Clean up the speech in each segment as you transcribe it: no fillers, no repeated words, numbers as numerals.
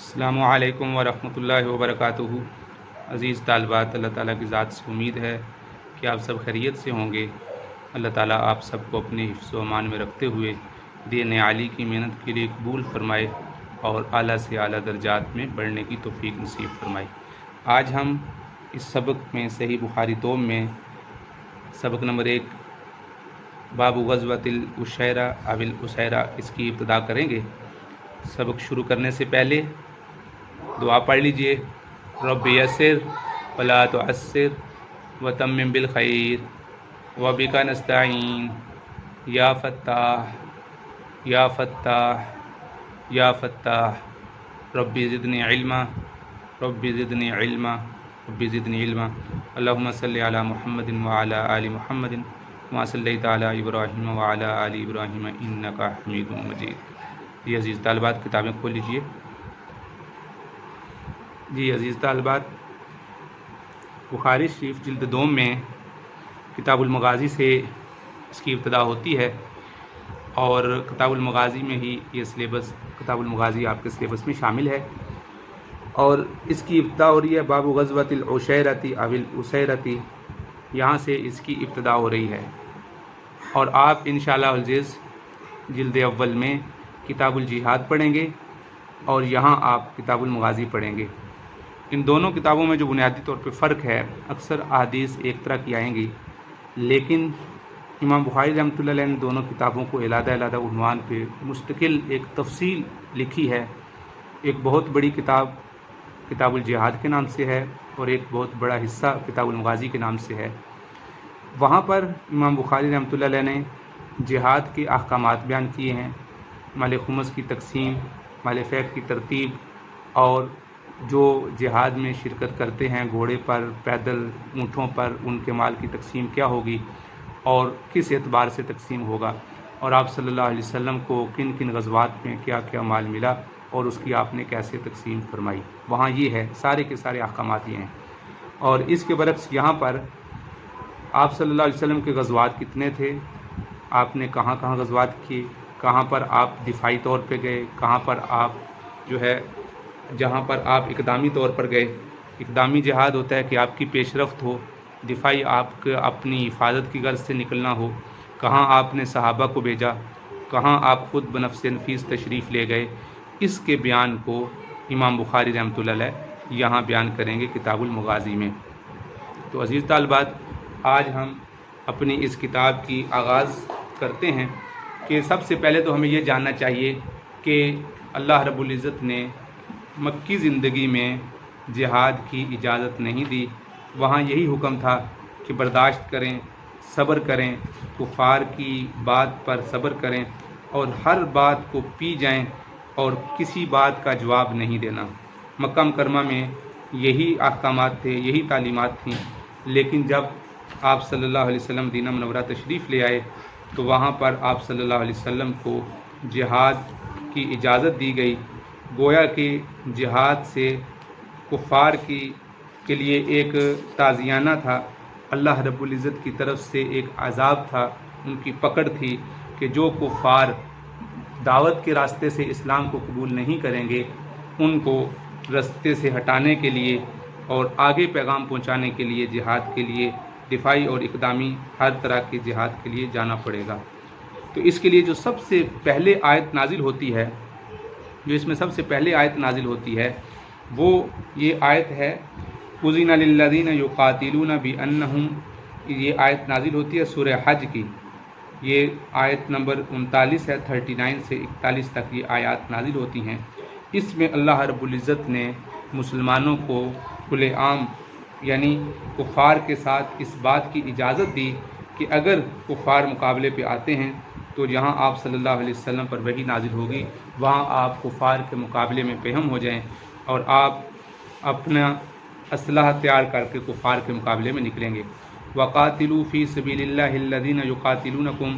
السلام علیکم ورحمۃ اللہ وبرکاتہ۔ عزیز طالبات، اللہ تعالیٰ کی ذات سے امید ہے کہ آپ سب خیریت سے ہوں گے۔ اللہ تعالیٰ آپ سب کو اپنے حفظ و امان میں رکھتے ہوئے دین عالی کی محنت کے لیے قبول فرمائے اور اعلیٰ سے اعلیٰ درجات میں بڑھنے کی توفیق نصیب فرمائے۔ آج ہم اس سبق میں صحیح بخاری 2 میں سبق نمبر 1 باب غزوۃ العشیرہ او الاسیرہ اس کی ابتدا کریں گے۔ سبق شروع کرنے سے پہلے دعا پڑھ لیجئے۔ رب یسر ولا تعسر وتمم بالخیر وبک نستعین یا فتاح یا فتاح یا فتاح رب زدنی علما رب زدنی علما رب زدنی علما۔ اللہم صلی علی محمد وعلی آل محمد کما صلیت علی ابراہیم وعلی آل ابراہیم انک حمید مجید۔ جی عزیز طالبات، کتابیں کھول لیجئے۔ جی عزیز طالبات، بخاری شریف جلد 2 میں کتاب المغازی سے اس کی ابتدا ہوتی ہے، اور کتاب المغازی میں ہی یہ سلیبس، کتاب المغازی آپ کے سلیبس میں شامل ہے، اور اس کی ابتدا ہو رہی ہے باب غزوۃ العشیرۃ او الاسیرۃ، یہاں سے اس کی ابتدا ہو رہی ہے۔ اور آپ انشاءاللہ العزیز جلد اول میں کتاب الجہاد پڑھیں گے اور یہاں آپ کتاب المغازی پڑھیں گے۔ ان دونوں کتابوں میں جو بنیادی طور پہ فرق ہے، اکثر احادیث ایک طرح کی آئیں گی، لیکن امام بخاری رحمۃ اللہ علیہ نے دونوں کتابوں کو علیحدہ علیحدہ عنوان پہ مستقل ایک تفصیل لکھی ہے۔ ایک بہت بڑی کتاب کتاب الجہاد کے نام سے ہے، اور ایک بہت بڑا حصہ کتاب المغازی کے نام سے ہے۔ وہاں پر امام بخاری رحمۃ اللہ علیہ نے جہاد کے احکامات بیان کیے ہیں، مال خمس کی تقسیم، مال فیک کی ترتیب، اور جو جہاد میں شرکت کرتے ہیں گھوڑے پر، پیدل، اونٹوں پر، ان کے مال کی تقسیم کیا ہوگی اور کس اعتبار سے تقسیم ہوگا، اور آپ صلی اللہ علیہ وسلم کو کن کن غزوات میں کیا کیا مال ملا اور اس کی آپ نے کیسے تقسیم فرمائی۔ وہاں یہ ہے، سارے کے سارے احکامات یہ ہیں۔ اور اس کے برعکس یہاں پر آپ صلی اللہ علیہ وسلم کے غزوات کتنے تھے، آپ نے کہاں کہاں غزوات کیے، کہاں پر آپ دفاعی طور پہ گئے، کہاں پر آپ جو ہے جہاں پر آپ اقدامی طور پر گئے۔ اقدامی جہاد ہوتا ہے کہ آپ کی پیش رفت ہو، دفاعی آپ کے اپنی حفاظت کی غرض سے نکلنا ہو۔ کہاں آپ نے صحابہ کو بھیجا، کہاں آپ خود بنفس نفیس تشریف لے گئے، اس کے بیان کو امام بخاری رحمۃ اللہ علیہ یہاں بیان کریں گے کتاب المغازی میں۔ تو عزیز طالبات، آج ہم اپنی اس کتاب کی آغاز کرتے ہیں کہ سب سے پہلے تو ہمیں یہ جاننا چاہیے کہ اللہ رب العزت نے مکی زندگی میں جہاد کی اجازت نہیں دی۔ وہاں یہی حکم تھا کہ برداشت کریں، صبر کریں، کفار کی بات پر صبر کریں، اور ہر بات کو پی جائیں اور کسی بات کا جواب نہیں دینا۔ مکہ مکرمہ میں یہی احکامات تھے، یہی تعلیمات تھیں، لیکن جب آپ صلی اللہ علیہ وسلم مدینہ منورہ تشریف لے آئے تو وہاں پر آپ صلی اللہ علیہ وسلم کو جہاد کی اجازت دی گئی۔ گویا کہ جہاد سے کفار کے لیے ایک تعزیانہ تھا، اللہ رب العزت کی طرف سے ایک عذاب تھا، ان کی پکڑ تھی کہ جو کفار دعوت کے راستے سے اسلام کو قبول نہیں کریں گے، ان کو راستے سے ہٹانے کے لیے اور آگے پیغام پہنچانے کے لیے جہاد کے لیے دفاعی اور اقدامی ہر طرح کے جہاد کے لیے جانا پڑے گا۔ تو اس کے لیے جو سب سے پہلے آیت نازل ہوتی ہے، جو اس میں سب سے پہلے آیت نازل ہوتی ہے، وہ یہ آیت ہے اذن للذین یقاتلون بانہم۔ یہ آیت نازل ہوتی ہے سورہ حج کی، یہ آیت نمبر 39 ہے، 39 سے 41 تک یہ آیات نازل ہوتی ہیں۔ اس میں اللہ رب العزت نے مسلمانوں کو کھلے عام یعنی کفار کے ساتھ اس بات کی اجازت دی کہ اگر کفار مقابلے پہ آتے ہیں تو جہاں آپ صلی اللہ علیہ وسلم پر وحی نازل ہوگی، وہاں آپ کفار کے مقابلے میں پہم ہو جائیں اور آپ اپنا اسلحہ تیار کر کے کفار کے مقابلے میں نکلیں گے۔ وَقَاتِلُوا فِي سَبِيلِ اللَّهِ الَّذِينَ يُقَاتِلُونَكُمْ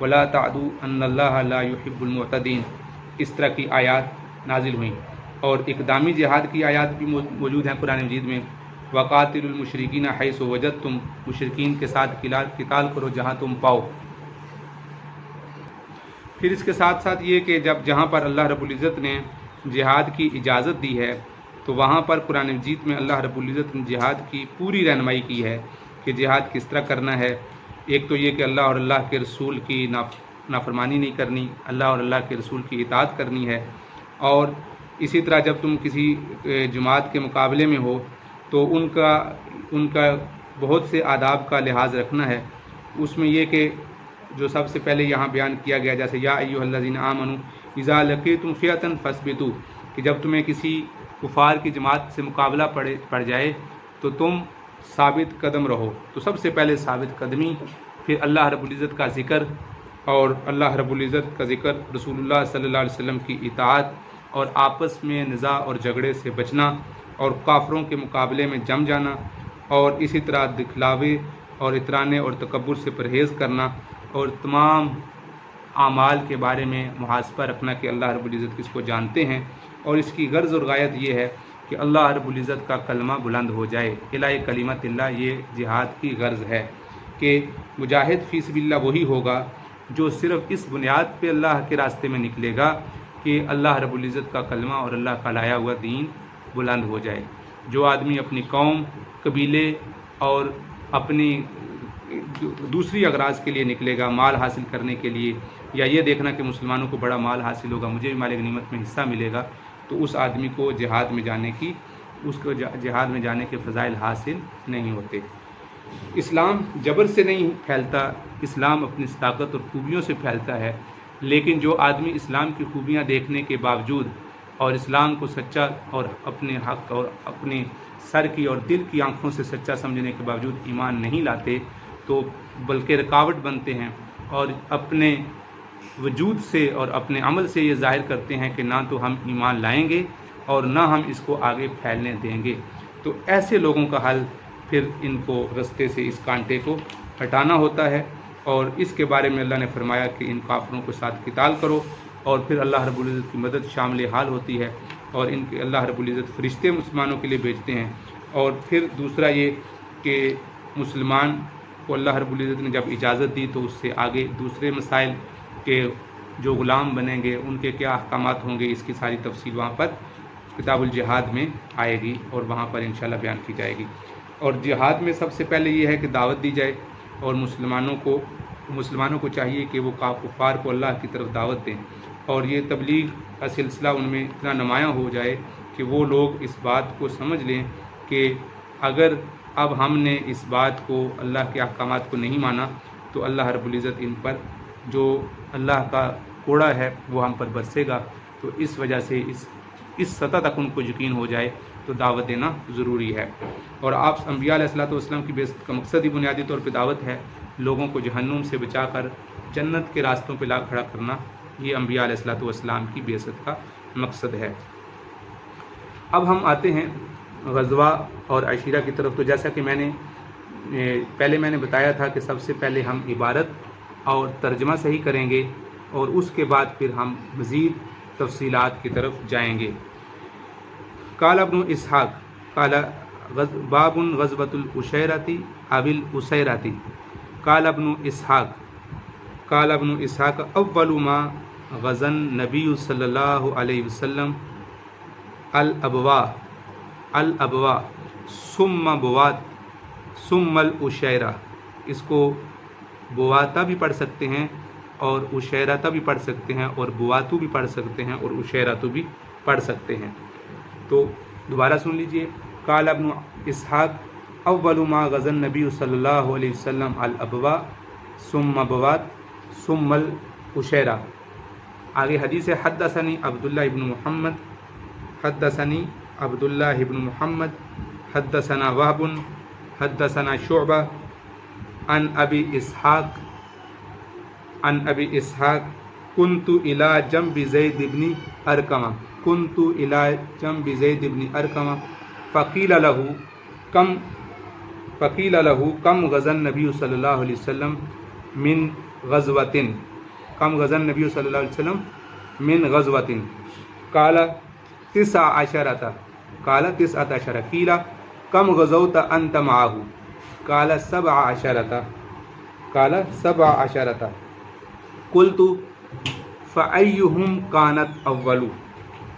وَلَا تَعْدُوا أَنَّ اللَّهَ لَا يُحِبُّ الْمُعْتَدِينَ۔ اس طرح کی آیات نازل ہوئیں، اور اقدامی جہاد کی آیات بھی موجود ہیں قرآن مجید میں۔ وَقَاتِلُوا الْمُشْرِكِينَ حَيْثُ وَجَدتُّمْ، مشرکین کے ساتھ قتال کرو جہاں تم پاؤ۔ پھر اس کے ساتھ ساتھ یہ کہ جہاں پر اللہ رب العزت نے جہاد کی اجازت دی ہے تو وہاں پر قرآن مجید میں اللہ رب العزت نے جہاد کی پوری رہنمائی کی ہے کہ جہاد کس طرح کرنا ہے۔ ایک تو یہ کہ اللہ اور اللہ کے رسول کی نافرمانی نہیں کرنی، اللہ اور اللہ کے رسول کی اطاعت کرنی ہے، اور اسی طرح جب تم کسی جماعت کے مقابلے میں ہو تو ان کا بہت سے آداب کا لحاظ رکھنا ہے۔ اس میں یہ کہ جو سب سے پہلے یہاں بیان کیا گیا، جیسے یا ایھا الذین آمنوا اذا لقیتم فئۃ فاثبتوا، کہ جب تمہیں کسی کفار کی جماعت سے مقابلہ پڑ جائے تو تم ثابت قدم رہو۔ تو سب سے پہلے ثابت قدمی، پھر اللہ رب العزت کا ذکر، اور اللہ رب العزت کا ذکر، رسول اللہ صلی اللہ علیہ وسلم کی اطاعت، اور آپس میں نزاع اور جھگڑے سے بچنا، اور کافروں کے مقابلے میں جم جانا، اور اسی طرح دکھلاوے اور اترانے اور تکبر سے پرہیز کرنا، اور تمام اعمال کے بارے میں محاسبہ رکھنا کہ اللہ رب العزت کس کو جانتے ہیں، اور اس کی غرض اور غایت یہ ہے کہ اللہ رب العزت کا کلمہ بلند ہو جائے، اعلاء کلمت اللہ۔ یہ جہاد کی غرض ہے کہ مجاہد فی سبیل اللہ وہی ہوگا جو صرف اس بنیاد پہ اللہ کے راستے میں نکلے گا کہ اللہ رب العزت کا کلمہ اور اللہ کا لایا ہوا دین بلند ہو جائے۔ جو آدمی اپنی قوم، قبیلے اور اپنی دوسری اغراض کے لیے نکلے گا، مال حاصل کرنے کے لیے، یا یہ دیکھنا کہ مسلمانوں کو بڑا مال حاصل ہوگا، مجھے بھی مال غنیمت میں حصہ ملے گا، تو اس آدمی کو جہاد میں جانے کے فضائل حاصل نہیں ہوتے۔ اسلام جبر سے نہیں پھیلتا، اسلام اپنی طاقت اور خوبیوں سے پھیلتا ہے، لیکن جو آدمی اسلام کی خوبیاں دیکھنے کے باوجود اور اسلام کو سچا اور اپنے حق اور اپنے سر کی اور دل کی آنکھوں سے سچا سمجھنے کے باوجود ایمان نہیں لاتے، تو بلکہ رکاوٹ بنتے ہیں، اور اپنے وجود سے اور اپنے عمل سے یہ ظاہر کرتے ہیں کہ نہ تو ہم ایمان لائیں گے اور نہ ہم اس کو آگے پھیلنے دیں گے۔ تو ایسے لوگوں کا حل پھر ان کو رستے سے اس کانٹے کو ہٹانا ہوتا ہے، اور اس کے بارے میں اللہ نے فرمایا کہ ان کافروں کے ساتھ قتال کرو، اور پھر اللہ رب العزت کی مدد شامل حال ہوتی ہے، اور ان کے اللہ رب العزت فرشتے مسلمانوں کے لیے بھیجتے ہیں۔ اور پھر دوسرا یہ کہ مسلمان کو اللہ رب العزت نے جب اجازت دی تو اس سے آگے دوسرے مسائل کہ جو غلام بنیں گے ان کے کیا احکامات ہوں گے، اس کی ساری تفصیل وہاں پر کتاب الجہاد میں آئے گی، اور وہاں پر انشاءاللہ بیان کی جائے گی۔ اور جہاد میں سب سے پہلے یہ ہے کہ دعوت دی جائے، اور مسلمانوں کو چاہیے کہ وہ کفار کو اللہ کی طرف دعوت دیں، اور یہ تبلیغ کا سلسلہ ان میں اتنا نمایاں ہو جائے کہ وہ لوگ اس بات کو سمجھ لیں کہ اگر اب ہم نے اس بات کو، اللہ کے احکامات کو نہیں مانا، تو اللہ رب العزت ان پر جو اللہ کا کوڑا ہے وہ ہم پر برسے گا۔ تو اس وجہ سے اس سطح تک ان کو یقین ہو جائے تو دعوت دینا ضروری ہے۔ اور آپ انبیاء علیہ الصلوۃ والسلام کی بعثت کا مقصد ہی بنیادی طور پہ دعوت ہے، لوگوں کو جہنم سے بچا کر جنت کے راستوں پہ لا کھڑا کرنا، یہ انبیاء علیہ الصلوۃ والسلام کی بعثت کا مقصد ہے۔ اب ہم آتے ہیں غزوہ اور عشیرہ کی طرف۔ تو جیسا کہ میں نے بتایا تھا کہ سب سے پہلے ہم عبارت اور ترجمہ صحیح کریں گے، اور اس کے بعد پھر ہم مزید تفصیلات کی طرف جائیں گے۔ قال ابن اسحاق قال باب غزوۃ العشیرۃ او الاسیرۃ۔ قال ابن اسحاق اول ما غزا النبی صلی اللہ علیہ وسلم الابواء ثم بوات ثم العشیرہ۔ اس کو بواتا بھی پڑھ سکتے ہیں، اور عشیرتا بھی پڑھ سکتے ہیں، اور بواتو بھی پڑھ سکتے ہیں، اور عشیرتو بھی پڑھ سکتے ہیں۔ تو دوبارہ سن لیجئے۔ قال ابن اسحاق اول ما غزا النبی صلی اللہ علیہ وسلم الابواء ثم بوات ثم العشیرہ۔ آگے حدیث ہے، حدثنی عبداللہ ابن محمد حدثنا وہب حدثنا شعبہ عن ابی اسحاق كنت الى جنب زید بن ارقم فقیل له کم غزا النبی صلی اللہ علیہ وسلم من غزوۃ قال 19 قیل کم غزوت انت معه قال 17 قلت فأيهم كانت أول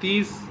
30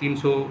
300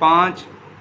5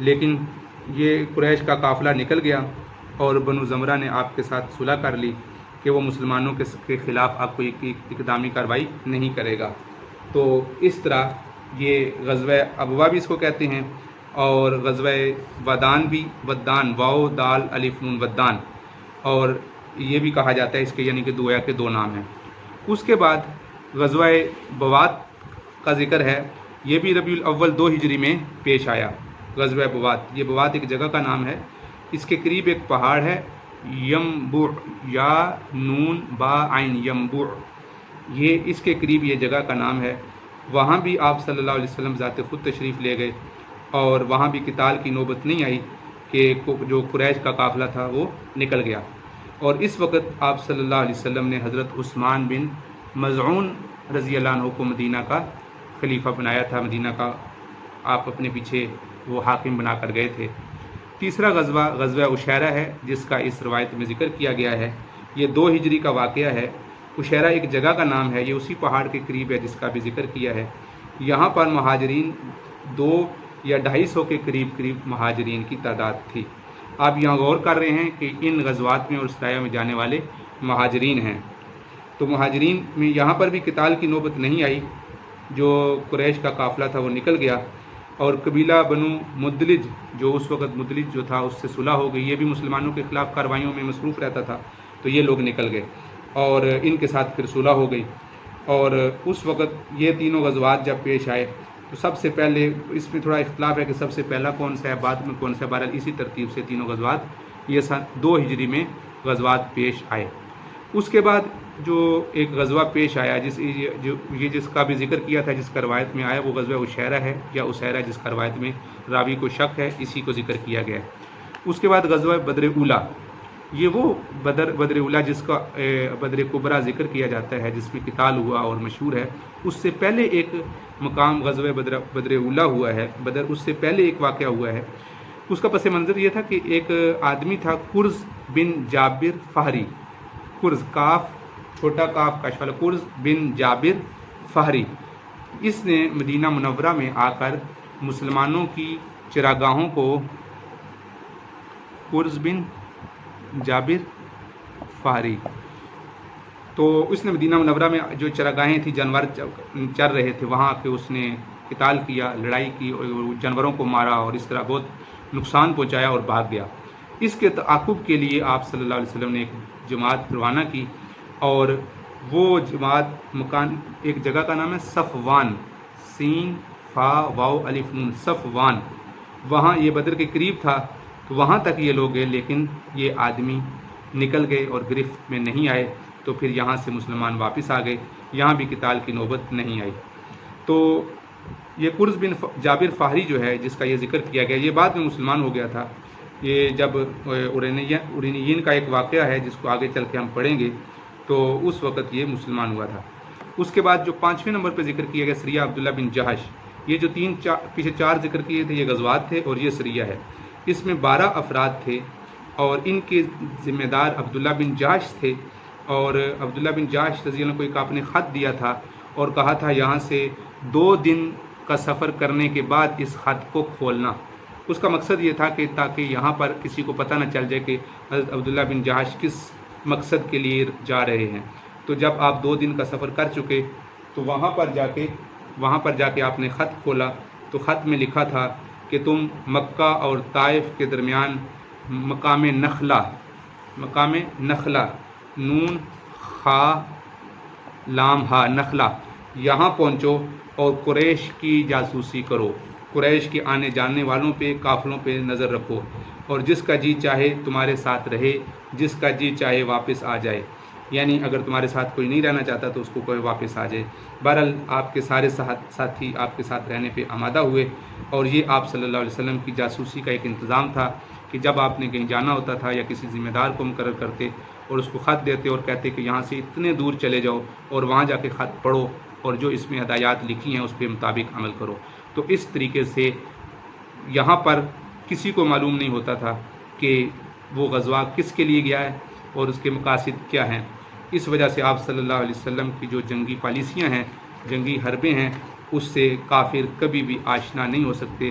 لیکن یہ قریش کا قافلہ نکل گیا اور بنو زمرہ نے آپ کے ساتھ صلح کر لی کہ وہ مسلمانوں کے خلاف آپ کو اقدامی کارروائی نہیں کرے گا۔ تو اس طرح یہ غزوہ ابوا بھی اس کو کہتے ہیں، اور غزوہ ودان بھی، ودان واو دال الف نون ودان، اور یہ بھی کہا جاتا ہے اس کے، یعنی کہ دویا کے دو نام ہیں۔ اس کے بعد غزوہ بوات کا ذکر ہے، یہ بھی ربیع الاول 2 ہجری میں پیش آیا۔ غزوہ بوات، یہ بوات ایک جگہ کا نام ہے، اس کے قریب ایک پہاڑ ہے ینبوع، یا نون با عین ینبوع، یہ اس کے قریب یہ جگہ کا نام ہے۔ وہاں بھی آپ صلی اللہ علیہ وسلم ذات خود تشریف لے گئے، اور وہاں بھی قتال کی نوبت نہیں آئی کہ جو قریش کا قافلہ تھا وہ نکل گیا۔ اور اس وقت آپ صلی اللہ علیہ وسلم نے حضرت عثمان بن مظعون رضی اللہ عنہ کو مدینہ کا خلیفہ بنایا تھا، مدینہ کا آپ اپنے پیچھے وہ حاکم بنا کر گئے تھے۔ تیسرا غزوہ غزوہ عشیرہ ہے، جس کا اس روایت میں ذکر کیا گیا ہے، یہ 2 ہجری کا واقعہ ہے۔ عشیرہ ایک جگہ کا نام ہے، یہ اسی پہاڑ کے قریب ہے جس کا بھی ذکر کیا ہے۔ یہاں پر مہاجرین 2 یا 250 کے قریب مہاجرین کی تعداد تھی۔ آپ یہاں غور کر رہے ہیں کہ ان غزوات میں اور سرایہ میں جانے والے مہاجرین ہیں، تو مہاجرین میں یہاں پر بھی قتال کی نوبت نہیں آئی، جو قریش کا قافلہ تھا وہ نکل گیا، اور قبیلہ بنو مدلج، جو اس وقت مدلج جو تھا اس سے صلح ہو گئی، یہ بھی مسلمانوں کے خلاف کارروائیوں میں مصروف رہتا تھا، تو یہ لوگ نکل گئے اور ان کے ساتھ پھر صلح ہو گئی۔ اور اس وقت یہ تینوں غزوات جب پیش آئے تو سب سے پہلے، اس میں تھوڑا اختلاف ہے کہ سب سے پہلا کون سا ہے، بعد میں کون سا ہے، بہرحال اسی ترتیب سے تینوں غزوات یہ 2 ہجری میں غزوات پیش آئے۔ اس کے بعد جو ایک غزوہ پیش آیا جس کا بھی ذکر کیا تھا، جس کا روایت میں آیا، وہ غزوہ عشیرہ ہے یا اسیرہ، جس کا روایت میں راوی کو شک ہے، اسی کو ذکر کیا گیا ہے۔ اس کے بعد غزوہ بدر اولیٰ، یہ وہ بدر اولیٰ جس کا بدر کبریٰ ذکر کیا جاتا ہے، جس میں قتال ہوا اور مشہور ہے۔ اس سے پہلے ایک مقام غزوہ بدر اولیٰ ہوا ہے، اس سے پہلے ایک واقعہ ہوا ہے۔ اس کا پس منظر یہ تھا کہ ایک آدمی تھا قرز بن جابر فہری، قرز کاف چھوٹا کاف کاش والا، قرز بن جابر فہری، اس نے مدینہ منورہ میں آ کر مسلمانوں کی چراگاہوں کو، قرز بن جابر فہری، تو اس نے مدینہ منورہ میں جو چراگاہیں تھیں، جانور چر رہے تھے، وہاں آ کے اس نے قتال کیا، لڑائی کی، اور جانوروں کو مارا، اور اس طرح بہت نقصان پہنچایا اور بھاگ گیا۔ اس کے تعاقب کے لیے آپ صلی اللہ علیہ وسلم نے ایک جماعت روانہ کی، اور وہ جماعت مکان ایک جگہ کا نام ہے صفوان، سین فا واو الف نون، صفوان، وہاں یہ بدر کے قریب تھا، تو وہاں تک یہ لوگ گئے، لیکن یہ آدمی نکل گئے اور گرفت میں نہیں آئے، تو پھر یہاں سے مسلمان واپس آ گئے، یہاں بھی قتال کی نوبت نہیں آئی۔ تو یہ قرز بن جابر فہری جو ہے، جس کا یہ ذکر کیا گیا، یہ بعد میں مسلمان ہو گیا تھا۔ یہ جب اورینیین کا ایک واقعہ ہے جس کو آگے چل کے ہم پڑھیں گے، تو اس وقت یہ مسلمان ہوا تھا۔ اس کے بعد جو 5ویں نمبر پہ ذکر کیا گیا سریہ عبداللہ بن جہش، یہ جو پیچھے 4 ذکر کیے تھے، یہ غزوات تھے اور یہ سریہ ہے۔ اس میں 12 افراد تھے، اور ان کے ذمہ دار عبداللہ بن جہش تھے، اور عبداللہ بن جہش رضی اللہ عنہ کو ایک آپ نے خط دیا تھا اور کہا تھا یہاں سے 2 دن کا سفر کرنے کے بعد اس خط کو کھولنا۔ اس کا مقصد یہ تھا کہ تاکہ یہاں پر کسی کو پتہ نہ چل جائے کہ حضرت عبداللہ بن جہش کس مقصد کے لیے جا رہے ہیں۔ تو جب آپ 2 دن کا سفر کر چکے تو وہاں پر جا کے آپ نے خط کھولا، تو خط میں لکھا تھا کہ تم مکہ اور طائف کے درمیان مقام نخلہ نون خا لام ہا نخلہ، یہاں پہنچو اور قریش کی جاسوسی کرو، قریش کے آنے جانے والوں پہ، قافلوں پہ نظر رکھو، اور جس کا جی چاہے تمہارے ساتھ رہے، جس کا جی چاہے واپس آ جائے، یعنی اگر تمہارے ساتھ کوئی نہیں رہنا چاہتا تو اس کو کوئی واپس آ جائے۔ بہرحال آپ کے سارے ساتھی آپ کے ساتھ رہنے پہ آمادہ ہوئے، اور یہ آپ صلی اللہ علیہ وسلم کی جاسوسی کا ایک انتظام تھا کہ جب آپ نے کہیں جانا ہوتا تھا یا کسی ذمہ دار کو مقرر کرتے اور اس کو خط دیتے اور کہتے کہ یہاں سے اتنے دور چلے جاؤ اور وہاں جا کے خط پڑھو اور جو اس میں ہدایات لکھی ہیں اس پہ مطابق عمل کرو، تو اس طریقے سے یہاں پر کسی کو معلوم نہیں ہوتا تھا کہ وہ غزوہ کس کے لیے گیا ہے اور اس کے مقاصد کیا ہیں۔ اس وجہ سے آپ صلی اللہ علیہ وسلم کی جو جنگی پالیسیاں ہیں، جنگی حربیں ہیں، اس سے کافر کبھی بھی آشنا نہیں ہو سکتے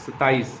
27।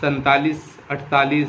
47, 48,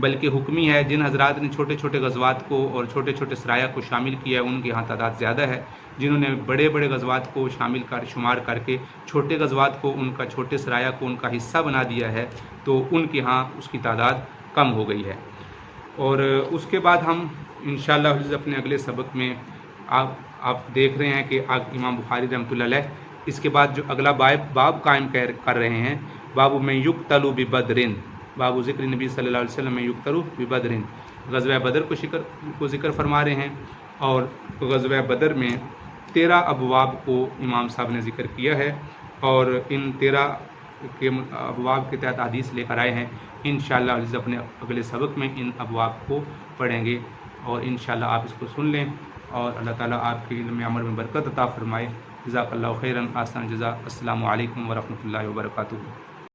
بلکہ حکمی ہے. جن حضرات نے چھوٹے چھوٹے غزوات کو اور چھوٹے چھوٹے سرایہ کو شامل کیا ہے ان کے یہاں تعداد زیادہ ہے. جنہوں نے بڑے بڑے غزوات کو شامل شمار کر کے چھوٹے غزوات کو ان کا چھوٹے سرایہ کو ان کا حصہ بنا دیا ہے تو ان کے ہاں اس کی تعداد کم ہو گئی ہے. اور اس کے بعد ہم انشاءاللہ اپنے اگلے سبق میں آپ دیکھ رہے ہیں کہ امام بخاری رحمۃ اللہ علیہ اس کے بعد جو اگلا باب قائم کر رہے ہیں، باب میں یقتل ببدرن، باب ذکر نبی صلی اللہ علیہ وسلم میں یقتل ببدرن، غزوہ بدر کو ذکر فرما رہے ہیں. اور غزوہ بدر میں 13 ابواب کو امام صاحب نے ذکر کیا ہے اور ان 13 کے ابواب کے تحت حدیث لے کر آئے ہیں. انشاءاللہ عزیز اپنے اگلے سبق میں ان ابواب کو پڑھیں گے اور انشاءاللہ آپ اس کو سن لیں اور اللہ تعالیٰ آپ کے علم عمل میں برکت عطا فرمائے. جزاک اللہ خیرا، احسن جزا. السلام علیکم ورحمۃ اللہ وبرکاتہ.